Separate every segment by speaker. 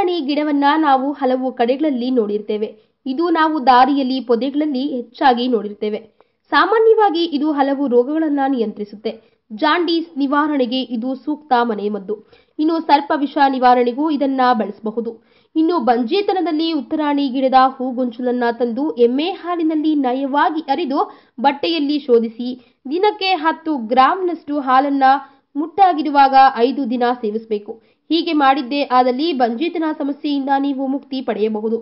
Speaker 1: ಉತ್ತರಾಣಿ ಗಿಡವನ್ನ ನಾವು ಹಲವು ಕಡೆಗಳಲ್ಲಿ ನೋಡಿರ್ತೇವೆ. ಇದು ನಾವು ದಾರಿಯಲ್ಲಿ ಪೊದೆಗಳಲ್ಲಿ ಹೆಚ್ಚಾಗಿ ನೋಡಿರ್ತೇವೆ. ಸಾಮಾನ್ಯವಾಗಿ ಇದು ಹಲವು ರೋಗಗಳನ್ನ ನಿಯಂತ್ರಿಸುತ್ತೆ. ಜಾಂಡೀಸ್ ನಿವಾರಣೆಗೆ ಇದು ಸೂಕ್ತ ಮನೆಮದ್ದು. ಇನ್ನು ಸರ್ಪ ವಿಷ ನಿವಾರಣೆಗೂ ಇದನ್ನ ಬಳಸಬಹುದು. ಇನ್ನು ಬಂಜೇತನದಲ್ಲಿ ಉತ್ತರಾಣಿ ಗಿಡದ ಹೂಗೊಂಚಲನ್ನ ತಂದು ಎಮ್ಮೆ ಹಾಲಿನಲ್ಲಿ ನಯವಾಗಿ ಅರಿದು ಬಟ್ಟೆಯಲ್ಲಿ ಶೋಧಿಸಿ ದಿನಕ್ಕೆ 10 ಗ್ರಾಂನಷ್ಟು ಹಾಲನ್ನ ಮುಟ್ಟಾಗಿರುವಾಗ 5 ದಿನ ಸೇವಿಸಬೇಕು. ಹೀಗೆ ಮಾಡಿದ್ದೇ ಆದಲ್ಲಿ ಬಂಜೇತನ ಸಮಸ್ಯೆಯಿಂದ ನೀವು ಮುಕ್ತಿ ಪಡೆಯಬಹುದು.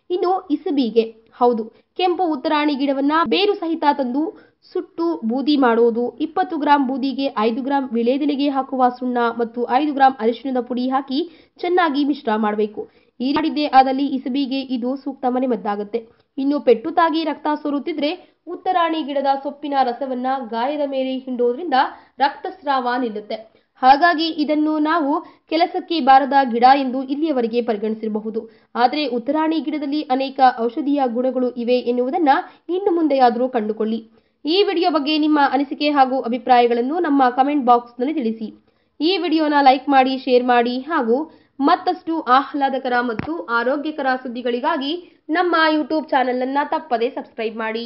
Speaker 1: ಇನ್ನು ಇಸಬಿಗೆ, ಹೌದು, ಕೆಂಪು ಉತ್ತರಾಣಿ ಗಿಡವನ್ನ ಬೇರು ಸಹಿತ ತಂದು ಸುಟ್ಟು ಬೂದಿ ಮಾಡೋದು. 20 ಗ್ರಾಂ ಬೂದಿಗೆ 5 ಗ್ರಾಂ ವಿಳೆದೆಲೆಗೆ ಹಾಕುವ ಸುಣ್ಣ ಮತ್ತು 5 ಗ್ರಾಂ ಅರಿಶಿಣದ ಪುಡಿ ಹಾಕಿ ಚೆನ್ನಾಗಿ ಮಿಶ್ರ ಮಾಡಬೇಕು. ಈ ಮಾಡಿದ್ದೇ ಆದಲ್ಲಿ ಇಸಬಿಗೆ ಇದು ಸೂಕ್ತ ಮನೆಮದ್ದಾಗುತ್ತೆ. ಇನ್ನು ಪೆಟ್ಟು ತಾಗಿ ರಕ್ತ ಸೋರುತ್ತಿದ್ರೆ ಉತ್ತರಾಣಿ ಗಿಡದ ಸೊಪ್ಪಿನ ರಸವನ್ನ ಗಾಯದ ಮೇಲೆ ಹಿಂಡೋದ್ರಿಂದ ರಕ್ತಸ್ರಾವ ನಿಲ್ಲುತ್ತೆ. ಹಾಗಾಗಿ ಇದನ್ನು ನಾವು ಕೆಲಸಕ್ಕೆ ಬಾರದ ಗಿಡ ಎಂದು ಇಲ್ಲಿಯವರೆಗೆ ಪರಿಗಣಿಸಿರಬಹುದು. ಆದರೆ ಉತ್ತರಾಣಿ ಗಿಡದಲ್ಲಿ ಅನೇಕ ಔಷಧೀಯ ಗುಣಗಳು ಇವೆ ಎನ್ನುವುದನ್ನ ಇನ್ನು ಮುಂದೆಯಾದರೂ ಕಂಡುಕೊಳ್ಳಿ. ಈ ವಿಡಿಯೋ ಬಗ್ಗೆ ನಿಮ್ಮ ಅನಿಸಿಕೆ ಹಾಗೂ ಅಭಿಪ್ರಾಯಗಳನ್ನು ನಮ್ಮ ಕಮೆಂಟ್ ಬಾಕ್ಸ್ನಲ್ಲಿ ತಿಳಿಸಿ. ಈ ವಿಡಿಯೋನ ಲೈಕ್ ಮಾಡಿ, ಶೇರ್ ಮಾಡಿ ಹಾಗೂ ಮತ್ತಷ್ಟು ಆಹ್ಲಾದಕರ ಮತ್ತು ಆರೋಗ್ಯಕರ ಸುದ್ದಿಗಳಿಗಾಗಿ ನಮ್ಮ ಯೂಟ್ಯೂಬ್ ಚಾನೆಲ್ ಅನ್ನು ತಪ್ಪದೇ ಸಬ್ಸ್ಕ್ರೈಬ್ ಮಾಡಿ.